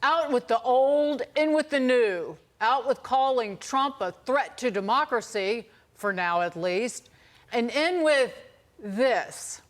Out with the old, in with the new. Out with calling Trump a threat to democracy, for now at least, and in with this.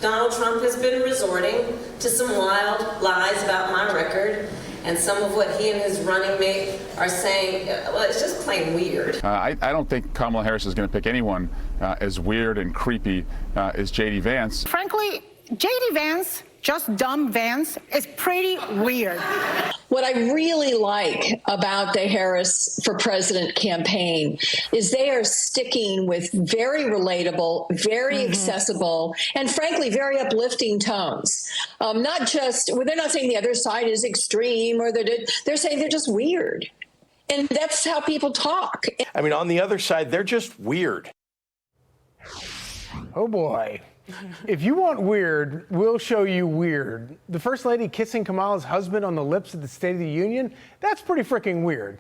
Donald Trump has been resorting to some wild lies about my record, and some of what he and his running mate are saying, well, it's just plain weird. I don't think Kamala Harris is going to pick anyone as weird and creepy as J.D. Vance. Frankly, J.D. Vance, just dumb Vance, is pretty weird. What I really like about the Harris for President campaign is they are sticking with very relatable, very accessible, and frankly, very uplifting tones. Not just, well, they're not saying the other side is extreme or they're saying they're just weird. And that's how people talk. I mean, on the other side, they're just weird. Oh, boy. If you want weird, we'll show you weird. The First Lady kissing Kamala's husband on the lips at the State of the Union, that's pretty freaking weird.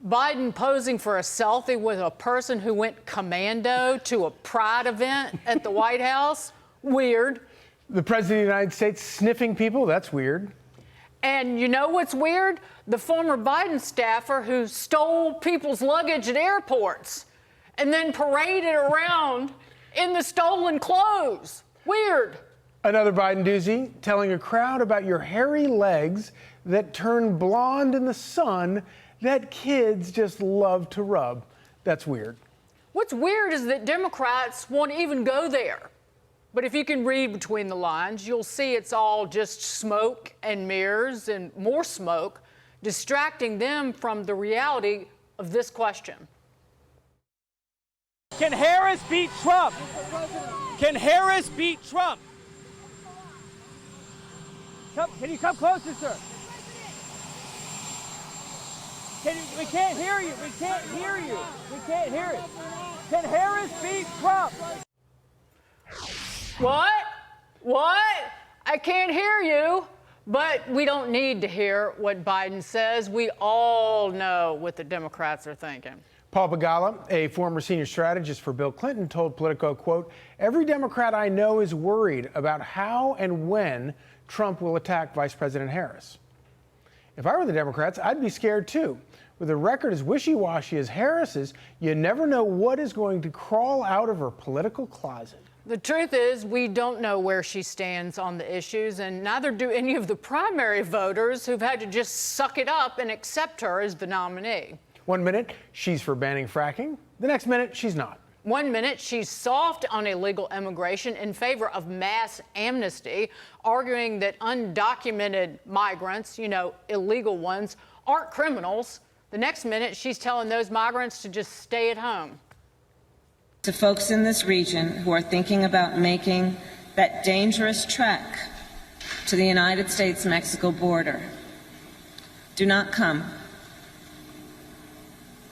Biden posing for a selfie with a person who went commando to a pride event at the White House, weird. The President of the United States sniffing people, that's weird. And you know what's weird? The former Biden staffer who stole people's luggage at airports and then paraded around in the stolen clothes. Weird. Another Biden doozy, telling a crowd about your hairy legs that turn blonde in the sun that kids just love to rub. That's weird. What's weird is that Democrats won't even go there. But if you can read between the lines, you'll see it's all just smoke and mirrors and more smoke, distracting them from the reality of this question. Can Harris beat Trump? Can Harris beat Trump? Can you come closer, sir? We can't hear you. We can't hear you. We can't hear it. Can Harris beat Trump? What? What? I can't hear you. But we don't need to hear what Biden says. We all know what the Democrats are thinking. Paul Begala, a former senior strategist for Bill Clinton, told Politico, quote, "Every Democrat I know is worried about how and when Trump will attack Vice President Harris. If I were the Democrats, I'd be scared too. With a record as wishy-washy as Harris's, you never know what is going to crawl out of her political closet." The truth is, we don't know where she stands on the issues, and neither do any of the primary voters who've had to just suck it up and accept her as the nominee. 1 minute, she's for banning fracking. The next minute, she's not. 1 minute, she's soft on illegal immigration in favor of mass amnesty, arguing that undocumented migrants, illegal ones, aren't criminals. The next minute, she's telling those migrants to just stay at home. To folks in this region who are thinking about making that dangerous trek to the United States-Mexico border, do not come.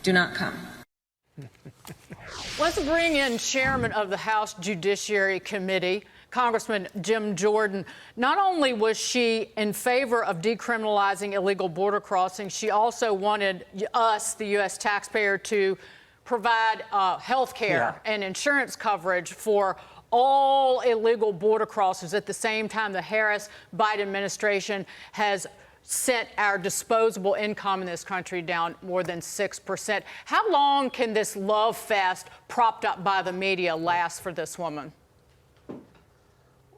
Do not come. Let's bring in Chairman of the House Judiciary Committee, Congressman Jim Jordan. Not only was she in favor of decriminalizing illegal border crossings, she also wanted us, the U.S. taxpayer, to provide health care and insurance coverage for all illegal border crossers at the same time the Harris-Biden administration has sent our disposable income in this country down more than 6%. How long can this love fest propped up by the media last for this woman?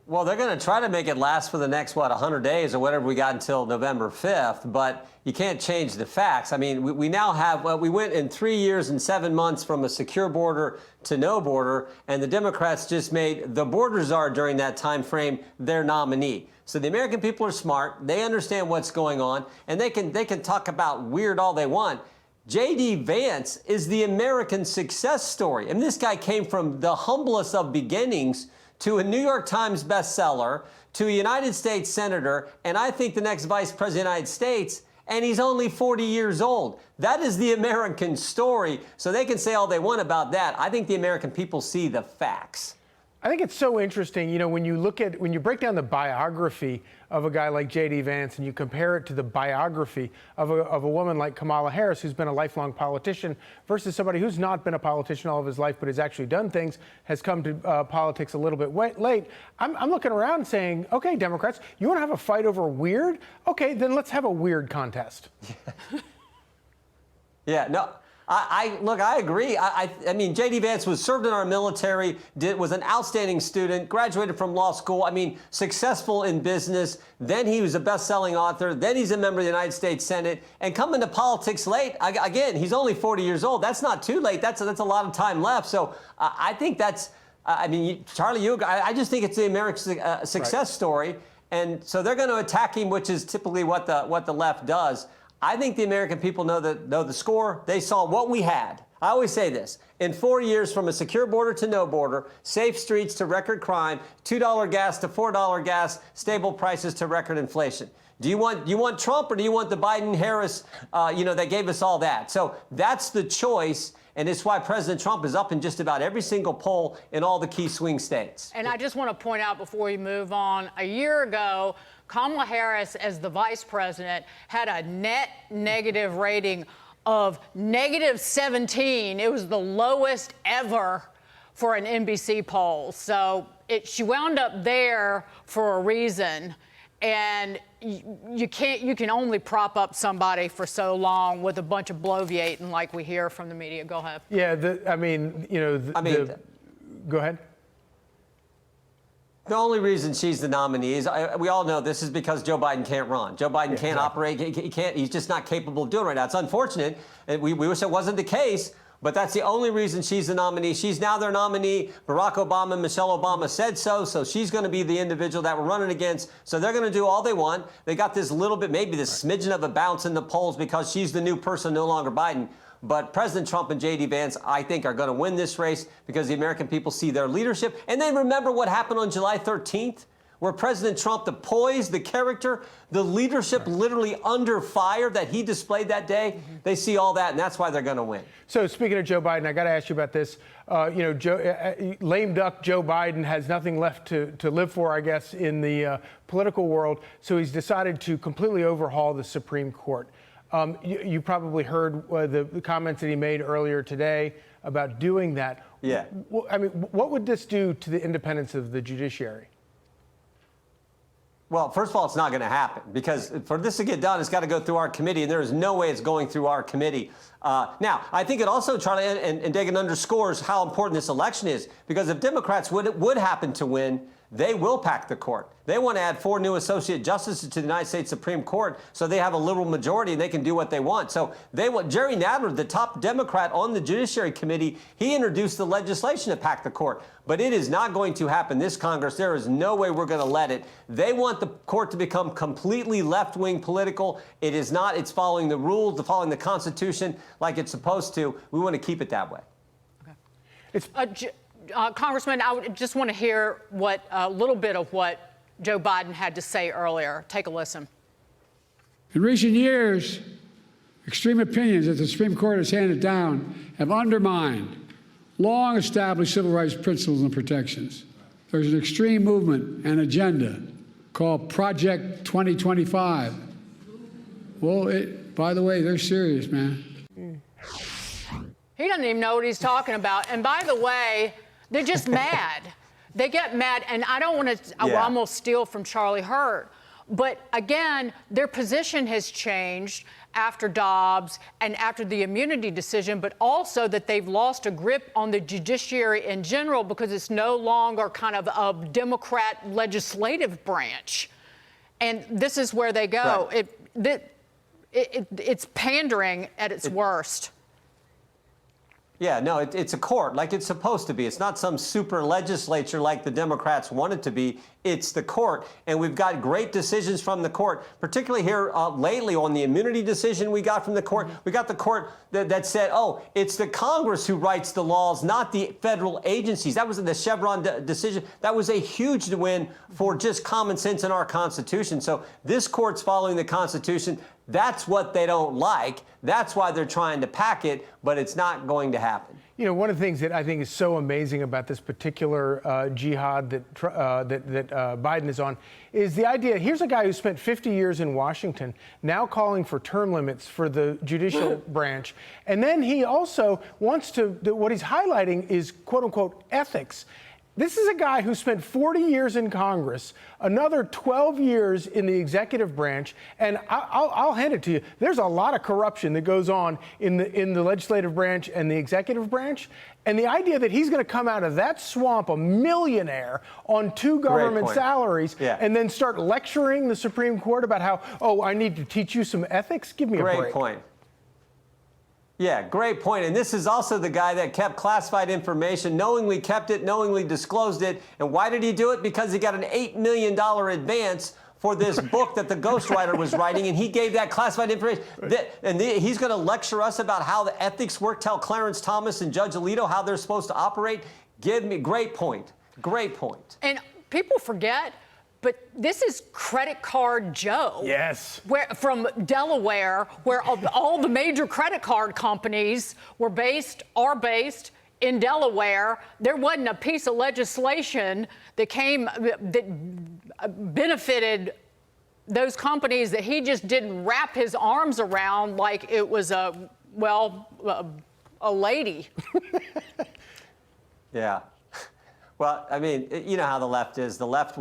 Well, they're going to try to make it last for the next, 100 days or whatever we got until November 5th, but you can't change the facts. I mean, we now have, we went in 3 years and 7 months from a secure border to no border, and the Democrats just made the border czar during that time frame their nominee. So the American people are smart. They understand what's going on, and they can talk about weird all they want. J.D. Vance is the American success story. And this guy came from the humblest of beginnings to a New York Times bestseller, to a United States senator, and I think the next vice president of the United States, and he's only 40 years old. That is the American story. So they can say all they want about that. I think the American people see the facts. I think it's so interesting, you know, when you break down the biography of a guy like J.D. Vance and you compare it to the biography of a woman like Kamala Harris, who's been a lifelong politician, versus somebody who's not been a politician all of his life but has actually done things, has come to politics a little bit late. I'm looking around saying, okay, Democrats, you want to have a fight over weird? Okay, then let's have a weird contest. Yeah, no. Look, I agree. I mean, J.D. Vance was served in our military, was an outstanding student, graduated from law school. I mean, successful in business. Then he was a best-selling author. Then he's a member of the United States Senate. And coming to politics late, again, he's only 40 years old. That's not too late. That's a lot of time left. So I think that's, I mean, Charlie, I just think it's the American success story. And so they're going to attack him, which is typically what the left does. I think the American people know the score. They saw what we had. I always say this. In 4 years, from a secure border to no border, safe streets to record crime, $2 gas to $4 gas, stable prices to record inflation. Do you want Trump, or do you want the Biden-Harris, that gave us all that? So that's the choice. And it's why President Trump is up in just about every single poll in all the key swing states. And I just want to point out before we move on, a year ago, Kamala Harris, as the vice president, had a net negative rating of -17. It was the lowest ever for an NBC poll. So she wound up there for a reason. And you can only prop up somebody for so long with a bunch of bloviating like we hear from the media. Go ahead. Yeah, go ahead. The only reason she's the nominee is, we all know this is because Joe Biden can't run. Joe Biden can't operate. He can't. He's just not capable of doing it right now. It's unfortunate. And we wish it wasn't the case. But that's the only reason she's the nominee. She's now their nominee. Barack Obama and Michelle Obama said so. So she's going to be the individual that we're running against. So they're going to do all they want. They got this little bit, maybe this smidgen of a bounce in the polls because she's the new person, no longer Biden. But President Trump and J.D. Vance, I think, are going to win this race because the American people see their leadership. And then remember what happened on July 13th? Where President Trump, the poise, the character, the leadership literally under fire that he displayed that day, they see all that, and that's why they're going to win. So speaking of Joe Biden, I got to ask you about this. Lame duck Joe Biden has nothing left to live for, I guess, in the political world. So he's decided to completely overhaul the Supreme Court. You probably heard the comments that he made earlier today about doing that. Yeah. I mean, what would this do to the independence of the judiciary? Well, first of all, it's not going to happen because for this to get done, it's got to go through our committee, and there is no way it's going through our committee. Now, I think it also, Charlie, and Dagan underscores how important this election is because if Democrats would happen to win, they will pack the court. They want to add 4 new associate justices to the United States Supreme Court so they have a liberal majority and they can do what they want. So they want Jerry Nadler, the top Democrat on the Judiciary Committee, he introduced the legislation to pack the court. But it is not going to happen this Congress. There is no way we're going to let it. They want the court to become completely left-wing political. It is not. It's following the rules, following the Constitution like it's supposed to. We want to keep it that way. Okay. Congressman, I just want to hear a little bit of what Joe Biden had to say earlier. Take a listen. In recent years, extreme opinions that the Supreme Court has handed down have undermined long-established civil rights principles and protections. There's an extreme movement and agenda called Project 2025. Well, by the way, they're serious, man. He doesn't even know what he's talking about. And by the way, they're just mad. They get mad, and I don't want to almost steal from Charlie Hurt. But again, their position has changed after Dobbs and after the immunity decision, but also that they've lost a grip on the judiciary in general because it's no longer kind of a Democrat legislative branch. And this is where they go. Right. It's pandering at its worst. Yeah, no, it's a court like it's supposed to be. It's not some super legislature like the Democrats want it to be. It's the court. And we've got great decisions from the court, particularly here lately on the immunity decision we got from the court. We got the court that said, oh, it's the Congress who writes the laws, not the federal agencies. That was the Chevron decision. That was a huge win for just common sense in our Constitution. So this court's following the Constitution. That's what they don't like. That's why they're trying to pack it, but it's not going to happen. You know, one of the things that I think is so amazing about this particular jihad that Biden is on is the idea. Here's a guy who spent 50 years in Washington, now calling for term limits for the judicial branch, and then he also wants to. What he's highlighting is "quote unquote" ethics. This is a guy who spent 40 years in Congress, another 12 years in the executive branch, and I'll hand it to you. There's a lot of corruption that goes on in the legislative branch and the executive branch. And the idea that he's going to come out of that swamp a millionaire on 2 government salaries and then start lecturing the Supreme Court about how, oh, I need to teach you some ethics? Give me a break. Great point. Yeah, great point. And this is also the guy that kept classified information, knowingly kept it, knowingly disclosed it. And why did he do it? Because he got an $8 million advance for this book that the ghostwriter was writing, and he gave that classified information. He's going to lecture us about how the ethics work, tell Clarence Thomas and Judge Alito how they're supposed to operate. Great point. Great point. And people forget, but this is Credit Card Joe. Yes. From Delaware, where all the major credit card companies are based in Delaware. There wasn't a piece of legislation that benefited those companies that he just didn't wrap his arms around like it was a lady. Yeah. Well, I mean, you know how the left is. The left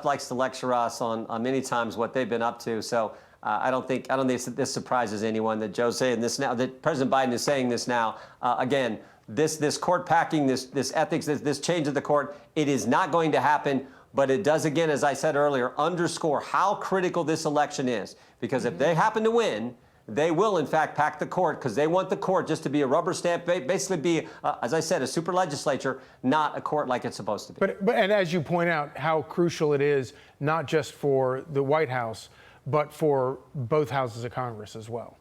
likes to lecture us on many times what they've been up to. So I don't think this surprises anyone that Joe's saying this now, that President Biden is saying this now. Again, this court packing, this ethics, this change of the court, it is not going to happen. But it does, again, as I said earlier, underscore how critical this election is. Because if they happen to win, they will, in fact, pack the court because they want the court just to be a rubber stamp, basically be, as I said, a super legislature, not a court like it's supposed to be. But and as you point out, how crucial it is, not just for the White House, but for both houses of Congress as well.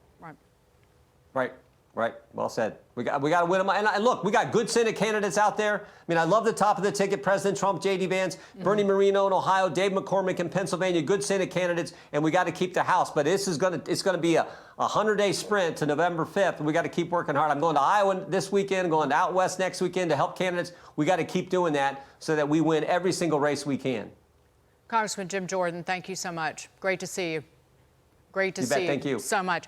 Right. Well said. We got to win them. And look, we got good Senate candidates out there. I mean, I love the top of the ticket: President Trump, J.D. Vance, Bernie Moreno in Ohio, Dave McCormick in Pennsylvania. Good Senate candidates, and we got to keep the House. But it's going to be a 100-day sprint to November 5th, and we got to keep working hard. I'm going to Iowa this weekend, going to out west next weekend to help candidates. We got to keep doing that so that we win every single race we can. Congressman Jim Jordan, thank you so much. Great to see you. Great to see you Thank you so much.